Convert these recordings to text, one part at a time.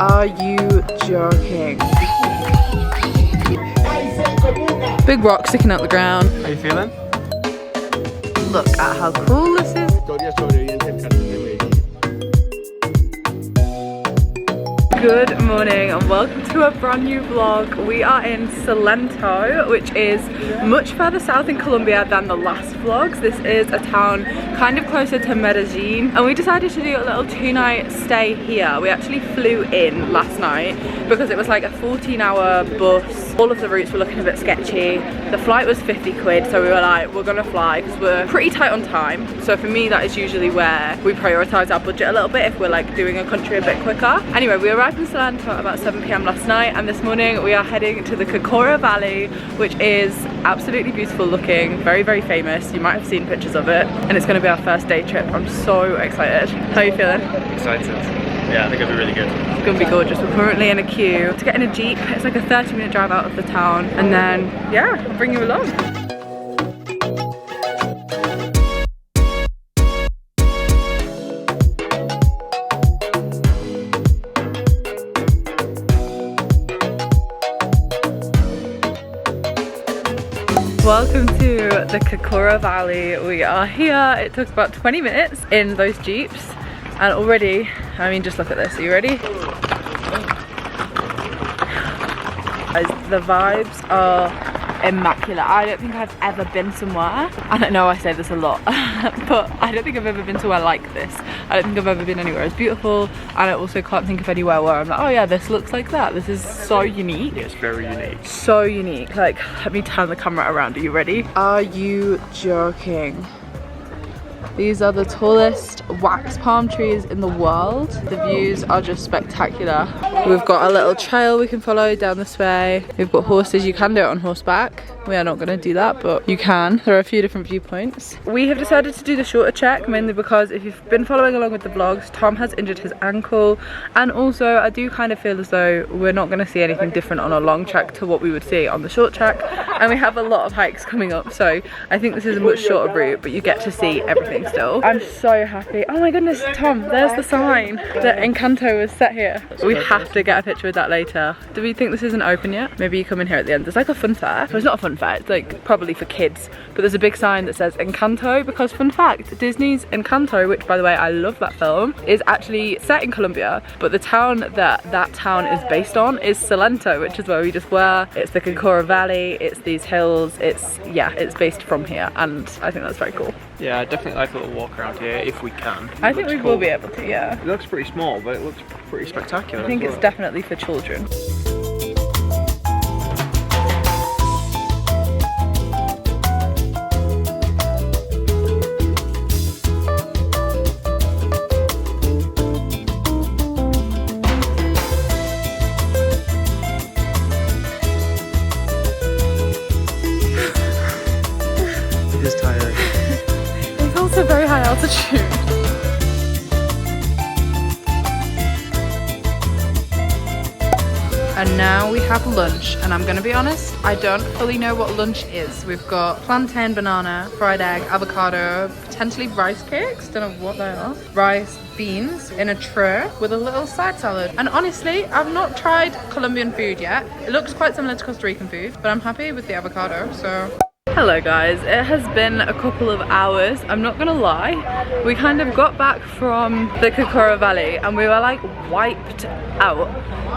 Are you joking? Big rock sticking out the ground. How you feeling? Look at how cool this is. Good morning and welcome to a brand new vlog. We are in Salento, which is much further south in Colombia than the last vlogs. This is a town kind of closer to Medellin, and we decided to do a little 2-night stay here. We actually flew in last night because it was like a 14-hour bus. All of the routes were looking a bit sketchy. The flight was 50 quid, so we were like, we're gonna fly because we're pretty tight on time. So for me, that is usually where we prioritize our budget a little bit if we're like doing a country a bit quicker. Anyway, we arrived in Salento at about 7 p.m. last night, and this morning we are heading to the Cocora Valley, which is absolutely beautiful looking, very, very famous. You might have seen pictures of it, and it's gonna be our first day trip. I'm so excited. How are you feeling? Excited. Yeah, I think it'll be really good. It's gonna be gorgeous. We're currently in a queue to get in a Jeep. It's like a 30-minute drive out of the town, and then, yeah, I'll bring you along. Welcome to the Cocora Valley. We are here. It took about 20 minutes in those Jeeps, and already, I mean, just look at this. Are you ready? The vibes are immaculate. I don't think I've ever been somewhere, and I know I say this a lot, but I don't think I've ever been somewhere like this. I don't think I've ever been anywhere as beautiful, and I also can't think of anywhere where I'm like, oh yeah, this looks like that. This is so unique. Yeah, it's very unique. So unique. Like, let me turn the camera around. Are you ready? Are you joking? These are the tallest wax palm trees in the world. The views are just spectacular. We've got a little trail we can follow down this way. We've got horses. You can do it on horseback. We are not going to do that, but you can. There are a few different viewpoints. We have decided to do the shorter trek, mainly because if you've been following along with the vlogs, Tom has injured his ankle, and also I do kind of feel as though we're not going to see anything different on a long trek to what we would see on the short trek, and we have a lot of hikes coming up, so I think this is a much shorter route, but you get to see everything still. I'm so happy. Oh my goodness, Tom, there's the sign that Encanto was set here. We have to get a picture with that later. Do we think this isn't open yet? Maybe you come in here at the end. There's like a fun fair. Well, it's not a fun fair, it's like probably for kids, but there's a big sign that says Encanto, because fun fact, Disney's Encanto, which by the way I love that film, is actually set in Colombia, but the town that town is based on is Salento, which is where we just were. It's the Cocora Valley, it's these hills, it's based from here, and I think that's very cool. Yeah, I definitely like a little walk around here if we can. I think we will be able to, yeah. It looks pretty small, but it looks pretty spectacular. I think it's definitely for children. It is tiring. It's also very high altitude. And now we have lunch, and I'm gonna be honest, I don't fully know what lunch is. We've got plantain, banana, fried egg, avocado, potentially rice cakes, don't know what they are. Rice, beans in a tray with a little side salad. And honestly, I've not tried Colombian food yet. It looks quite similar to Costa Rican food, but I'm happy with the avocado, so. Hello guys, it has been a couple of hours, I'm not gonna lie. We kind of got back from the Cocora Valley and we were like wiped out.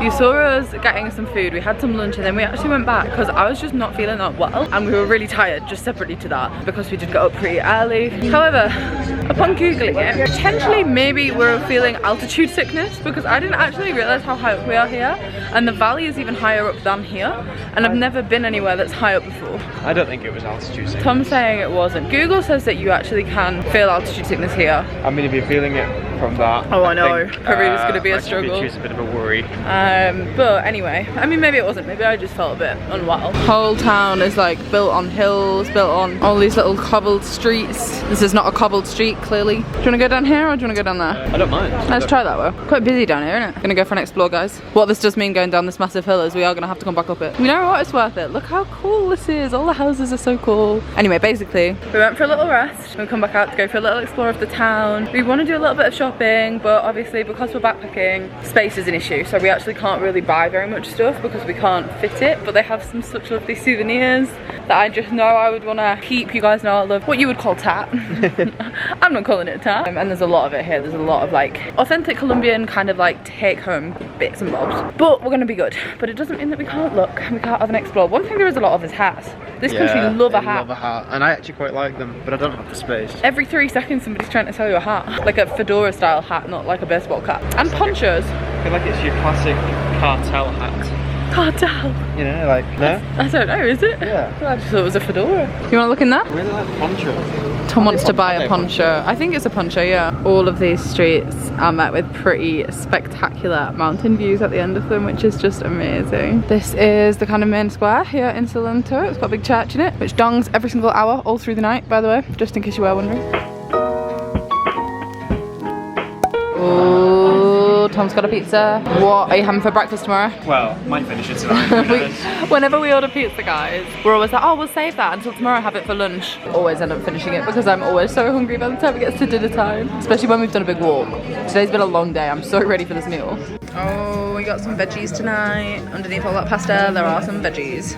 You saw us getting some food, we had some lunch, and then we actually went back because I was just not feeling that well, and we were really tired just separately to that because we did get up pretty early. However, upon googling it, potentially maybe we're feeling altitude sickness because I didn't actually realize how high up we are here, and the valley is even higher up than here, and I've never been anywhere that's high up before. I don't think it was altitude sickness. Tom's saying it wasn't. Google says that you actually can feel altitude sickness here. I mean, if you're feeling it from that, oh, I know. Peru is going to be a struggle. It's a bit of a worry. But anyway, I mean, maybe it wasn't. Maybe I just felt a bit unwell. Whole town is like built on hills, built on all these little cobbled streets. This is not a cobbled street, clearly. Do you want to go down here or do you want to go down there? I don't mind. Let's try that way. Quite busy down here, isn't it? Gonna go for an explore, guys. What this does mean going down this massive hill is we are gonna have to come back up it. You know what? It's worth it. Look how cool this is. All the houses are so so cool. Anyway, basically, we went for a little rest. We'll come back out to go for a little explore of the town. We want to do a little bit of shopping, but obviously because we're backpacking, space is an issue. So we actually can't really buy very much stuff because we can't fit it. But they have some such lovely souvenirs that I just know I would want to keep. You guys know I love what you would call tat. I'm not calling it tat. And there's a lot of it here. There's a lot of like authentic Colombian kind of like take home bits and bobs. But we're going to be good. But it doesn't mean that we can't look and we can't have an explore. One thing there is a lot of is hats. This country love a hat. I love a hat, and I actually quite like them, but I don't have the space. Every 3 seconds somebody's trying to sell you a hat. Like a fedora style hat, not like a baseball cap. And ponchos. I feel like it's your classic cartel hat. Cartel. You know, like, no? I don't know, is it? Yeah. I just thought it was a fedora. You want to look in there? I really like the poncho. Tom wants to buy a poncho. I think it's a poncho, yeah. All of these streets are met with pretty spectacular mountain views at the end of them, which is just amazing. This is the kind of main square here in Salento. It's got a big church in it, which dongs every single hour all through the night, by the way, just in case you were wondering. Oh, Tom's got a pizza. What are you having for breakfast tomorrow? Well, might finish it tonight. Whenever we order pizza, guys, we're always like, oh, we'll save that until tomorrow, have it for lunch. Always end up finishing it because I'm always so hungry by the time it gets to dinner time. Especially when we've done a big walk. Today's been a long day. I'm so ready for this meal. Oh, we got some veggies tonight. Underneath all that pasta, there are some veggies.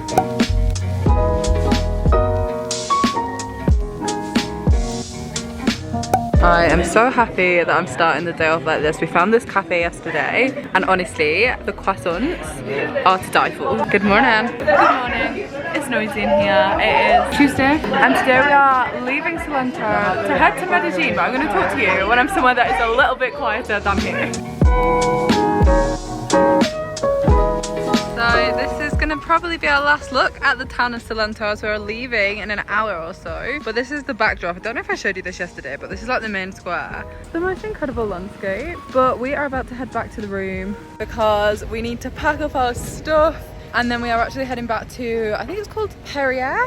I am so happy that I'm starting the day off like this. We found this cafe yesterday and honestly the croissants are to die for. Good morning. Good morning. It's noisy in here. It is Tuesday and today we are leaving Salento to head to Medellin, but I'm going to talk to you when I'm somewhere that is a little bit quieter than here. So this is going to probably be our last look at the town of Salento as we're leaving in an hour or so. But this is the backdrop. I don't know if I showed you this yesterday, but this is like the main square. The most incredible landscape. But we are about to head back to the room because we need to pack up our stuff. And then we are actually heading back to, I think it's called Pereira?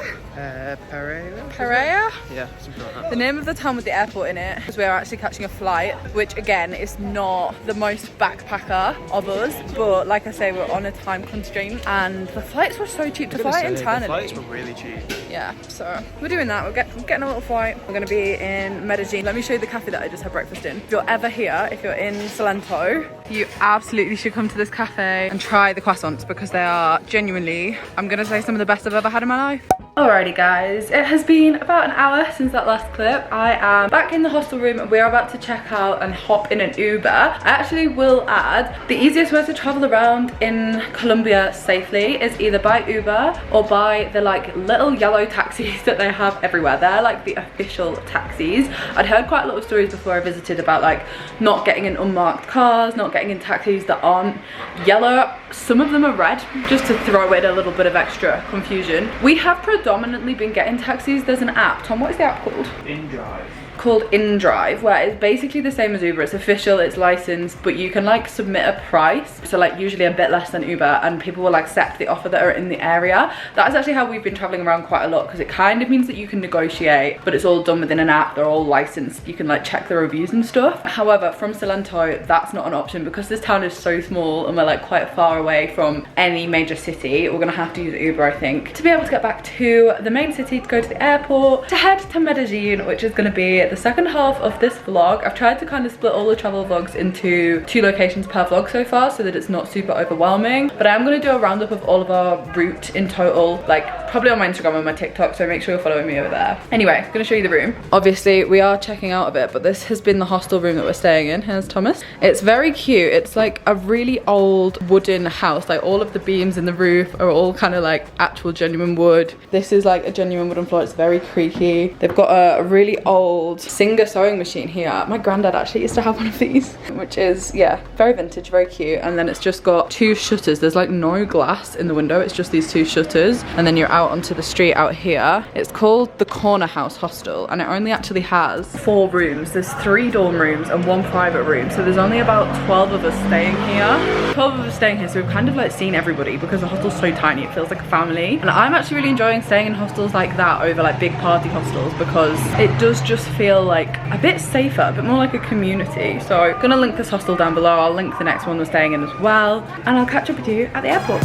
Pereira? Yeah, something like that. The name of the town with the airport in it. Because we are actually catching a flight, which again is not the most backpacker of us. But like I say, we're on a time constraint and the flights were so cheap to fly internally. The flights were really cheap. Yeah, so we're doing that. We're getting a little flight. We're going to be in Medellin. Let me show you the cafe that I just had breakfast in. If you're ever here, if you're in Salento, you absolutely should come to this cafe and try the croissants because they are genuinely, I'm going to say, some of the best I've ever had in my life. Alrighty guys, it has been about an hour since that last clip. I am back in the hostel room and we're about to check out and hop in an Uber. I actually will add, the easiest way to travel around in Colombia safely is either by Uber or by the like little yellow taxis that they have everywhere. They're like the official taxis. I'd heard quite a lot of stories before I visited about like not getting in unmarked cars, not getting in taxis that aren't yellow. Some of them are red, just to throw in a little bit of extra confusion. We have predominantly been getting taxis. There's an app. Tom, what is the app called? InDrive. Called InDrive, where it's basically the same as Uber. It's official, it's licensed, but you can like submit a price, so like usually a bit less than Uber, and people will accept the offer that are in the area. That is actually how we've been traveling around quite a lot, because it kind of means that you can negotiate, but it's all done within an app. They're all licensed. You can like check the reviews and stuff. However, from Salento, that's not an option because this town is so small and we're like quite far away from any major city. We're gonna have to use Uber, I think, to be able to get back to the main city, to go to the airport, to head to Medellin, which is gonna be the second half of this vlog. I've tried to kind of split all the travel vlogs into 2 locations per vlog so far so that it's not super overwhelming, but I am going to do a roundup of all of our route in total, like probably on my Instagram and my TikTok, so make sure you're following me over there. Anyway, I'm going to show you the room. Obviously we are checking out a bit, but this has been the hostel room that we're staying in. Here's Thomas. It's very cute. It's like a really old wooden house. Like all of the beams in the roof are all kind of like actual genuine wood. This is like a genuine wooden floor. It's very creaky. They've got a really old Singer sewing machine here. My granddad actually used to have one of these, which is, yeah, very vintage, very cute. And then it's just got 2 shutters. There's like no glass in the window. It's just these 2 shutters. And then you're out onto the street out here. It's called the Corner House Hostel, and it only actually has 4 rooms. There's 3 dorm rooms and 1 private room. So there's only about 12 of us staying here. 12 of us staying here, so we've kind of like seen everybody because the hostel's so tiny. It feels like a family. And I'm actually really enjoying staying in hostels like that over like big party hostels because it does just feel like a bit safer, a bit more like a community. So I'm gonna link this hostel down below. I'll link the next one we're staying in as well, and I'll catch up with you at the airport.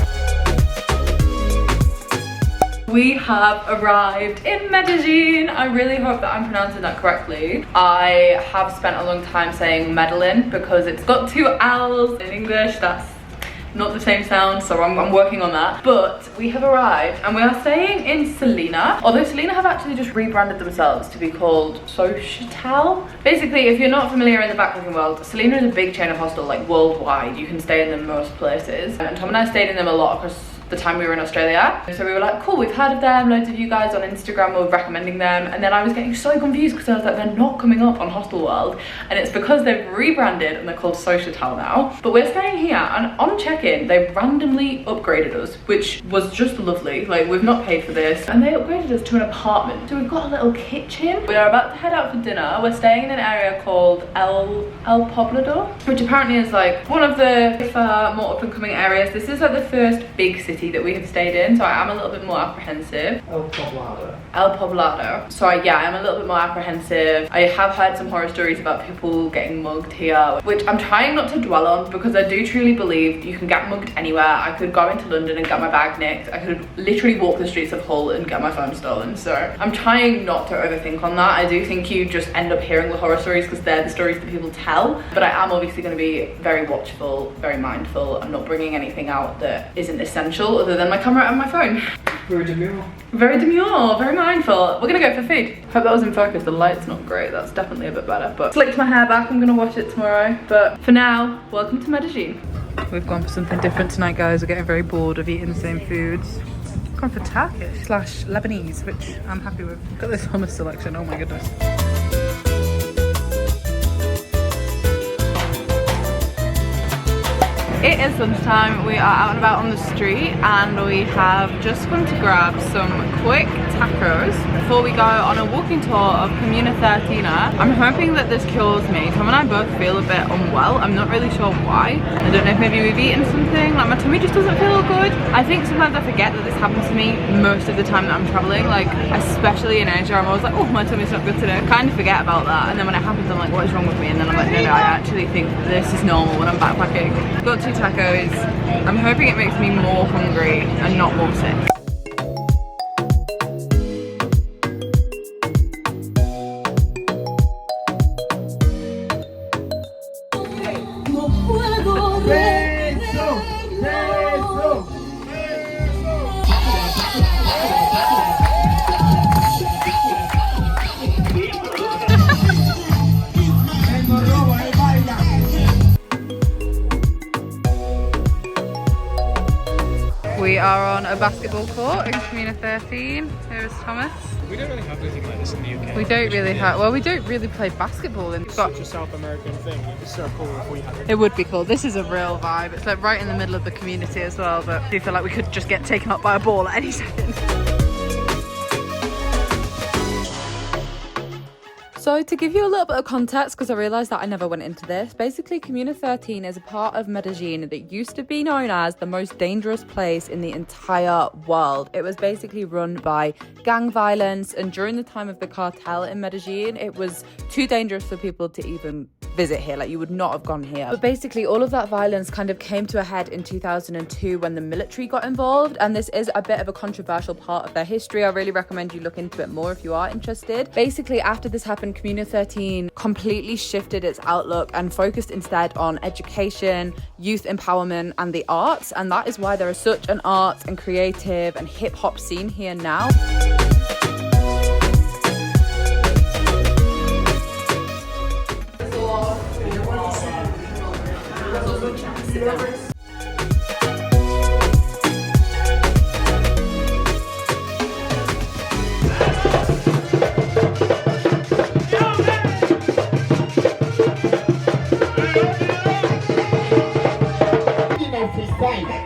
We have arrived in Medellin. I really hope that I'm pronouncing that correctly. I have spent a long time saying Medellin because it's got 2 L's in English. That's not the same sound, so I'm working on that. But we have arrived and we are staying in Salento, although Salento have actually just rebranded themselves to be called Social. Basically, if you're not familiar in the backpacking world, Salento is a big chain of hostel, like worldwide. You can stay in them most places. And Tom and I stayed in them a lot across the time we were in Australia. So we were like, cool, we've heard of them, loads of you guys on Instagram were recommending them, and then I was getting so confused because I was like, they're not coming up on Hostel World, and it's because they've rebranded and they're called Social now. But we're staying here, and on check-in they randomly upgraded us, which was just lovely. Like, we've not paid for this, and they upgraded us to an apartment. So we've got a little kitchen. We are about to head out for dinner. We're staying in an area called El Poblado, which apparently is like one of the more up and coming areas. This is like the first big city that we have stayed in, so I am a little bit more apprehensive. El Poblado. So yeah, I'm a little bit more apprehensive. I have heard some horror stories about people getting mugged here, which I'm trying not to dwell on because I do truly believe you can get mugged anywhere. I could go into London and get my bag nicked. I could literally walk the streets of Hull and get my phone stolen. So I'm trying not to overthink on that. I do think you just end up hearing the horror stories because they're the stories that people tell. But I am obviously going to be very watchful, very mindful. I'm not bringing anything out that isn't essential other than my camera and my phone. Very demure. Very demure, very mindful. We're gonna go for food. Hope that was in focus. The light's not great. That's definitely a bit better. But slicked my hair back. I'm gonna wash it tomorrow. But for now, welcome to Medellin. We've gone for something different tonight, guys. We're getting very bored of eating the same foods. Gone for Turkish / Lebanese, which I'm happy with. Got this hummus selection. Oh my goodness. It is lunchtime. We are out and about on the street and we have just come to grab some quick tacos before we go on a walking tour of Communa 13. I'm hoping that this cures me. Tom and I both feel a bit unwell. I'm not really sure why. I don't know if maybe we've eaten something, like my tummy just doesn't feel good. I think sometimes I forget that this happens to me most of the time that I'm traveling, like especially in Asia. I'm always like, oh, my tummy's not good today. I kind of forget about that, and then when it happens I'm like, what is wrong with me? And then I'm like, no, I actually think this is normal when I'm backpacking. Got 2 tacos. I'm hoping it makes me more hungry and not more sick. We are on a basketball court in Communa 13. Here is Thomas. We don't really have anything like this in the UK. We don't really have, well, we don't really play basketball. It's such a South American thing. It's so cool if we had it. It would be cool. This is a real vibe. It's like right in the middle of the community as well, but I do feel like we could just get taken up by a ball at any second. So to give you a little bit of context, because I realised that I never went into this, basically Communa 13 is a part of Medellin that used to be known as the most dangerous place in the entire world. It was basically run by gang violence, and during the time of the cartel in Medellin, it was too dangerous for people to even visit here. Like, you would not have gone here. But basically all of that violence kind of came to a head in 2002 when the military got involved, and this is a bit of a controversial part of their history. I really recommend you look into it more if you are interested. Basically, after this happened, Communa 13 completely shifted its outlook and focused instead on education, youth empowerment and the arts, and that is why there is such an arts and creative and hip-hop scene here now.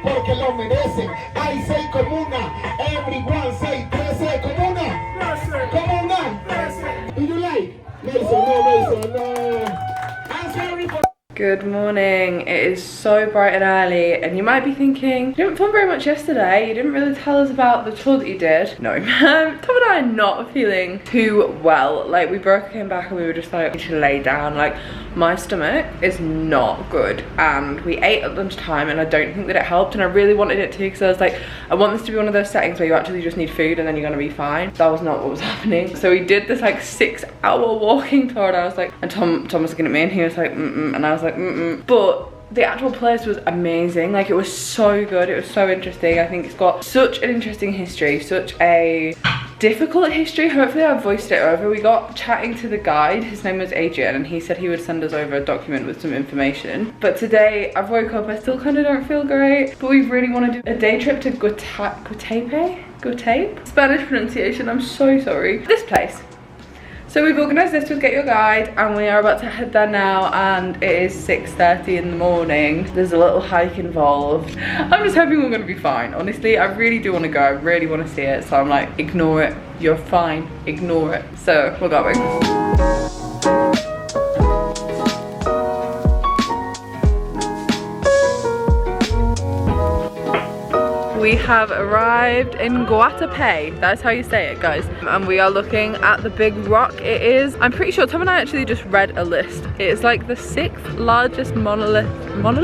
Porque lo merecen. Hay 6 comunas. Everyone say 13 comunas. Comuna. Do you like? Mason, no, Mason, no. I'm sorry for... Good morning. It It is so bright and early, and you might be thinking, you didn't film very much yesterday, you didn't really tell us about the tour that you did. No. Tom and I are not feeling too well. Like, we both came back and we were just like, we should lay down. Like, my stomach is not good, and we ate at lunchtime and I don't think that it helped, and I really wanted it to because I was like, I want this to be one of those settings where you actually just need food and then you're gonna be fine. That was not what was happening. So we did this like 6-hour walking tour, and I was like, and Tom was looking at me and he was like, and I was like, but the actual place was amazing. Like, it was so good, it was so interesting. I think it's got such an interesting history, such a difficult history. Hopefully I voiced it over. We got chatting to the guide, his name was Adrian, and he said he would send us over a document with some information. But today I've woke up, I still kind of don't feel great, but we really want to do a day trip to Guatape? Spanish pronunciation, I'm so sorry. This place. So we've organised this with Get Your Guide, and we are about to head there now, and it is 6:30 in the morning. There's a little hike involved. I'm just hoping we're going to be fine. Honestly, I really do want to go. I really want to see it. So I'm like, ignore it. You're fine. Ignore it. So we're going. We have arrived in Guatape. That's how you say it, guys. And we are looking at the big rock. It is, I'm pretty sure Tom and I actually just read a list. It is like the 6th largest monolith? How do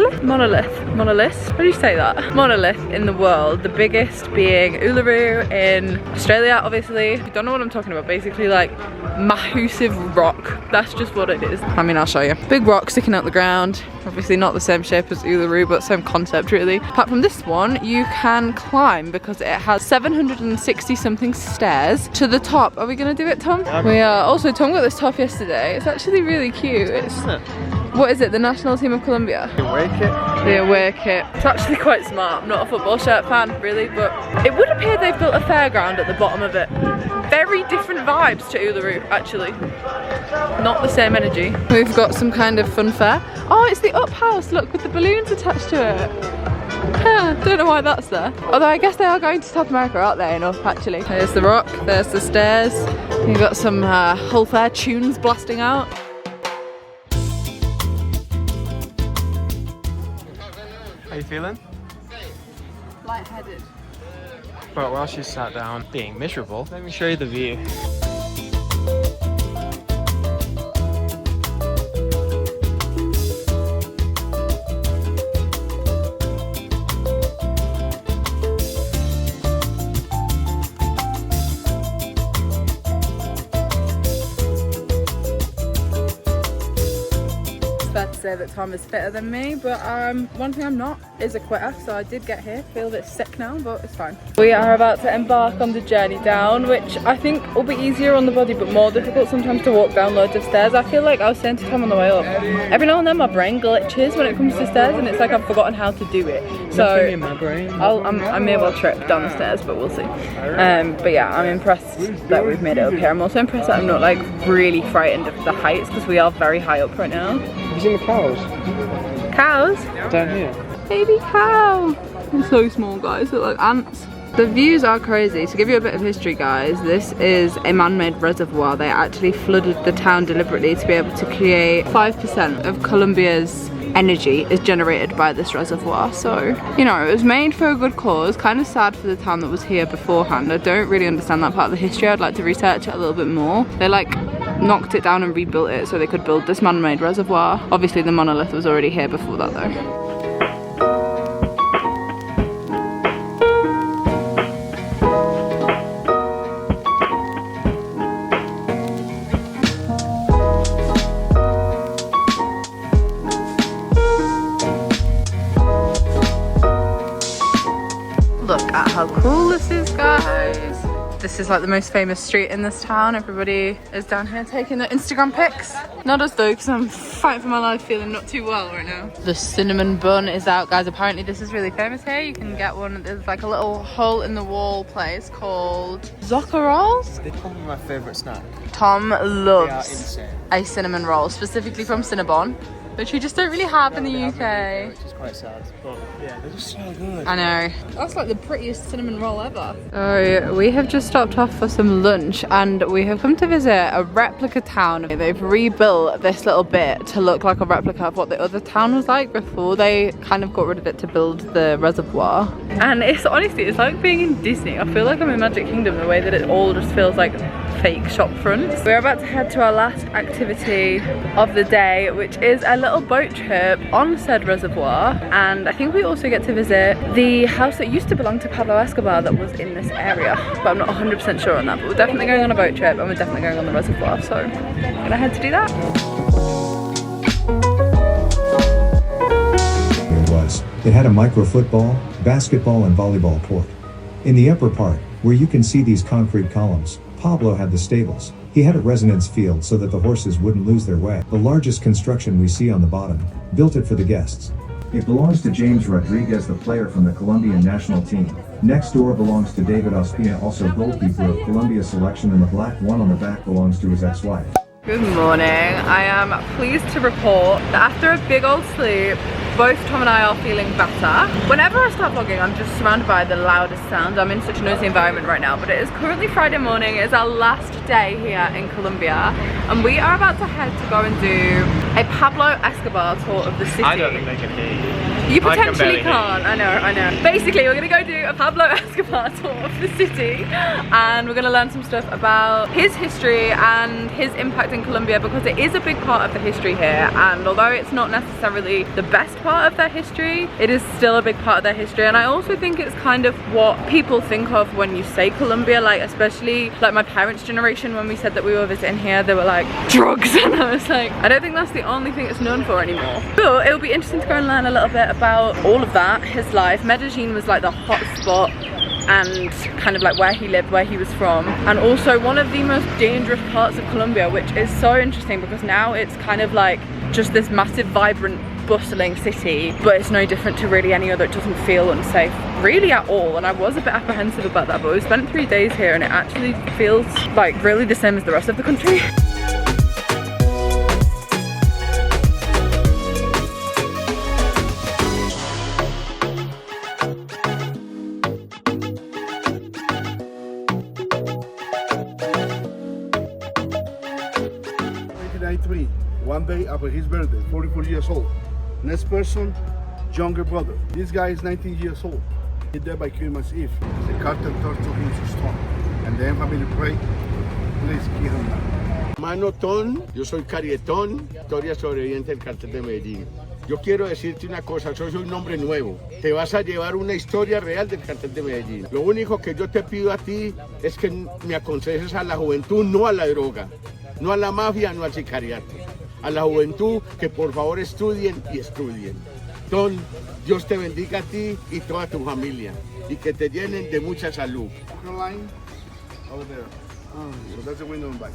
you say that? Monolith in the world. The biggest being Uluru in Australia, obviously. If you don't know what I'm talking about, basically like massive rock. That's just what it is. I mean, I'll show you. Big rock sticking out the ground. Obviously not the same shape as Uluru, but same concept really. Apart from this one, you can climb because it has 760 something stairs to the top. Are we gonna do it, Tom? We are. Also, Tom got this top yesterday. It's actually really cute. It's, what is it, the national team of Colombia? The away kit? The away kit. It's actually quite smart. I'm not a football shirt fan really, but it would appear they've built a fairground at the bottom of it. Very different vibes to Uluru, actually. Not the same energy. We've got some kind of fun fair. Oh, it's the up house, look, with the balloons attached to it. Don't know why that's there. Although I guess they are going to South America, aren't they, enough actually. There's the rock, there's the stairs. You've got some whole fair tunes blasting out. How you feeling? Lightheaded. But while she's sat down being miserable, let me show you the view. Fair to say that Tom is fitter than me, but one thing I'm not is a quitter, so I did get here. Feel a bit sick now, but it's fine. We are about to embark on the journey down, which I think will be easier on the body but more difficult sometimes to walk down loads of stairs. I feel like I was saying to Tom on the way up, every now and then my brain glitches when it comes to stairs, and it's like I've forgotten how to do it. So nothing in my brain. I may well trip down the stairs, but we'll see. But yeah, I'm impressed that we've made it up here. I'm also impressed that I'm not like really frightened of the heights, because we are very high up right now. Have you seen the cows? Cows? Down here. Baby cow! They're so small, guys, they're like ants. The views are crazy. To give you a bit of history, guys, this is a man-made reservoir. They actually flooded the town deliberately to be able to create 5% of Colombia's energy is generated by this reservoir. So, you know, it was made for a good cause. Kind of sad for the town that was here beforehand. I don't really understand that part of the history. I'd like to research it a little bit more. They like knocked it down and rebuilt it so they could build this man-made reservoir. Obviously the monolith was already here before that though. Look at how cool this is, guys. This is like the most famous street in this town. Everybody is down here taking their Instagram pics. Not us though, because I'm fighting for my life, feeling not too well right now. The cinnamon bun is out, guys. Apparently this is really famous here. You can get one. There's like a little hole in the wall place called xoxo. They're probably my favourite snack. Tom loves a cinnamon roll, specifically from Cinnabon. which we just don't really have in the UK. Which is quite sad, but yeah, they're just so good. I know. That's like the prettiest cinnamon roll ever. So we have just stopped off for some lunch and we have come to visit a replica town. They've rebuilt this little bit to look like a replica of what the other town was like before they kind of got rid of it to build the reservoir. And it's honestly, it's like being in Disney. I feel like I'm in Magic Kingdom, the way that it all just feels like fake shop fronts. We're about to head to our last activity of the day, which is a little boat trip on said reservoir. And I think we also get to visit the house that used to belong to Pablo Escobar that was in this area, but I'm not 100% sure on that. But we're definitely going on a boat trip and we're definitely going on the reservoir, so I'm gonna head to do that. It had a micro football, basketball and volleyball court. In the upper part, where you can see these concrete columns, Pablo had the stables. He had a residence field so that the horses wouldn't lose their way. The largest construction we see on the bottom, built it for the guests. It belongs to James Rodriguez, the player from the Colombian national team. Next door belongs to David Ospina, also goalkeeper of Colombia selection, and the black one on the back belongs to his ex-wife. Good morning. I am pleased to report that after a big old sleep, both Tom and I are feeling better. Whenever I start vlogging, I'm just surrounded by the loudest sounds. I'm in such a noisy environment right now, but it is currently Friday morning. It is our last day here in Colombia, and we are about to head to go and do a Pablo Escobar tour of the city. I don't think they can hear you. You potentially can't, I know. Basically, we're gonna go do a Pablo Escobar tour of the city, and we're gonna learn some stuff about his history and his impact in Colombia, because it is a big part of the history here, and although it's not necessarily the best part of their history, it is still a big part of their history. And I also think it's kind of what people think of when you say Colombia, like especially like my parents' generation. When we said that we were visiting here, they were like, drugs, and I was like, I don't think that's the only thing it's known for anymore. But it'll be interesting to go and learn a little bit about all of that, his life. Medellin was like the hot spot and kind of like where he lived, where he was from, and also one of the most dangerous parts of Colombia, which is so interesting because now it's kind of like just this massive, vibrant, bustling city, but it's no different to really any other. It doesn't feel unsafe really at all, and I was a bit apprehensive about that, but we spent 3 days here and it actually feels like really the same as the rest of the country. One day after his birthday, 44 years old. Next person, younger brother. This guy is 19 years old. He died by Christmas Eve. The cartel took him to stone. And the family prayed, please kill him now. Mano Ton, yo soy Carietón, historia sobreviviente del cartel de Medellín. Yo quiero decirte una cosa, yo soy un hombre nuevo. Te vas a llevar una historia real del cartel de Medellín. Lo único que yo te pido a ti es que me aconsejes a la juventud, no a la droga, no a la mafia, no al sicariato. A la juventud que por favor estudien y estudien. Ton, Dios te bendiga a ti y toda tu familia y que te llenen de mucha salud. Line over there. So that's the window in back.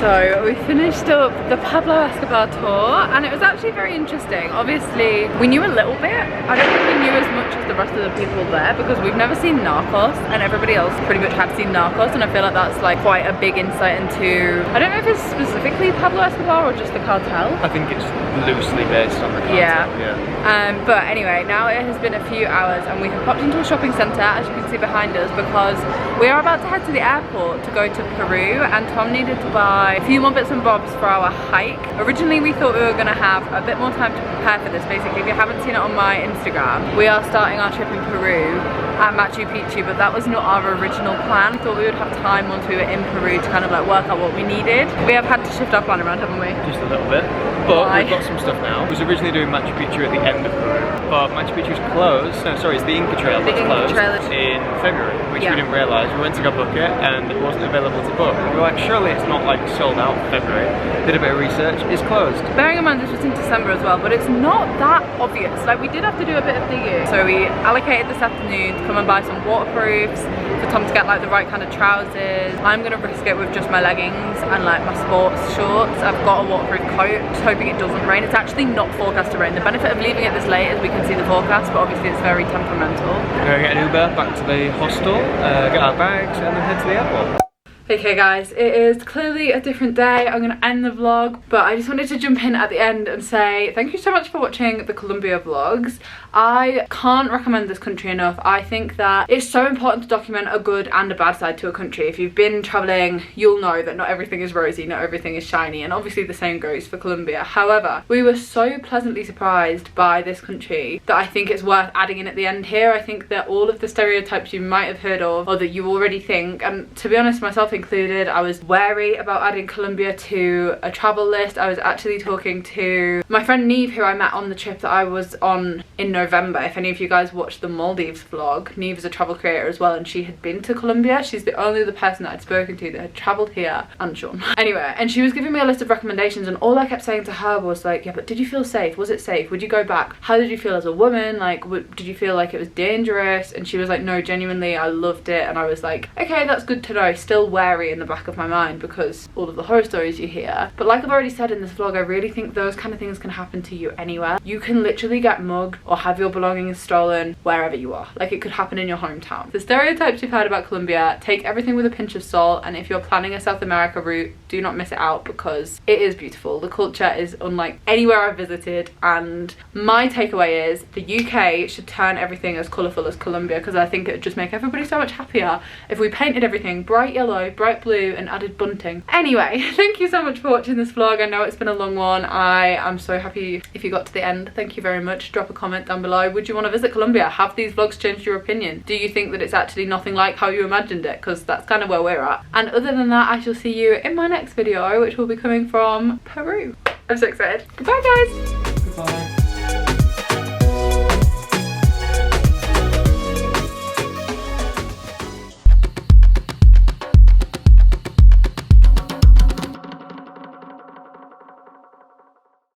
So we finished up the Pablo Escobar tour and it was actually very interesting. Obviously we knew a little bit. I don't think we knew as much as the rest of the people there because we've never seen Narcos and everybody else pretty much had seen Narcos, and I feel like that's like quite a big insight into, I don't know if it's specifically Pablo Escobar or just the cartel. I think it's loosely based on the cartel. Yeah. But anyway, now it has been a few hours and we have popped into a shopping centre, as you can see behind us, because we are about to head to the airport to go to Peru, and Tom needed to buy a few more bits and bobs for our hike. Originally we thought we were going to have a bit more time to prepare for this. Basically, if you haven't seen it on my Instagram, we are starting our trip in Peru at Machu Picchu, but that was not our original plan. We thought we would have time once we were in Peru to kind of like work out what we needed. We have had to shift our plan around, haven't we? Just a little bit. But we've got some stuff now. It was originally doing Machu Picchu at the end of Peru, but Machu Picchu's closed. No, sorry, it's the Inca Trail that's closed in February, which we didn't realise. We went to go book it and it wasn't available to book. We were like, surely it's not like sold out for February. Did a bit of research, it's closed. Bearing in mind this was in December as well, but it's not that obvious. Like we did have to do a bit of digging. So we allocated this afternoon to come and buy some waterproofs for Tom to get like the right kind of trousers. I'm gonna risk it with just my leggings and like my sports shorts. I've got a waterproof coat, just hoping it doesn't rain. It's actually not forecast to rain. The benefit of leaving it this late is we can see the forecast, but obviously it's very temperamental. We're gonna get an Uber back to the hostel, get our bags, and then head to the airport. Okay guys, it is clearly a different day. I'm going to end the vlog, but I just wanted to jump in at the end and say thank you so much for watching the Colombia vlogs. I can't recommend this country enough. I think that it's so important to document a good and a bad side to a country. If you've been traveling, you'll know that not everything is rosy, not everything is shiny, and obviously the same goes for Colombia. However, we were so pleasantly surprised by this country that I think it's worth adding in at the end here. I think that all of the stereotypes you might have heard of or that you already think, and to be honest, myself included, I was wary about adding Colombia to a travel list. I was actually talking to my friend Neve, who I met on the trip that I was on in November. If any of you guys watched the Maldives vlog, Neve is a travel creator as well, and she had been to Colombia. She's the only other person that I'd spoken to that had travelled here, and Sean. Anyway, and she was giving me a list of recommendations, and all I kept saying to her was like, yeah, but did you feel safe? Was it safe? Would you go back? How did you feel as a woman? Like, did you feel like it was dangerous? And she was like, no, genuinely, I loved it. And I was like, okay, that's good to know. Still wary in the back of my mind because all of the horror stories you hear. But like I've already said in this vlog, I really think those kind of things can happen to you anywhere. You can literally get mugged or have your belongings stolen wherever you are. Like, it could happen in your hometown. The stereotypes you've heard about Colombia, take everything with a pinch of salt, and if you're planning a South America route, do not miss it out because it is beautiful. The culture is unlike anywhere I've visited, and my takeaway is the UK should turn everything as colourful as Colombia, because I think it would just make everybody so much happier if we painted everything bright yellow, bright blue, and added bunting. Anyway, thank you so much for watching this vlog. I know it's been a long one. I am so happy if you got to the end. Thank you very much. Drop a comment down below. Would you want to visit Colombia? Have these vlogs changed your opinion? Do you think that it's actually nothing like how you imagined it? Because that's kind of where we're at. And other than that, I shall see you in my next video, which will be coming from Peru. I'm so excited. Goodbye guys. Goodbye.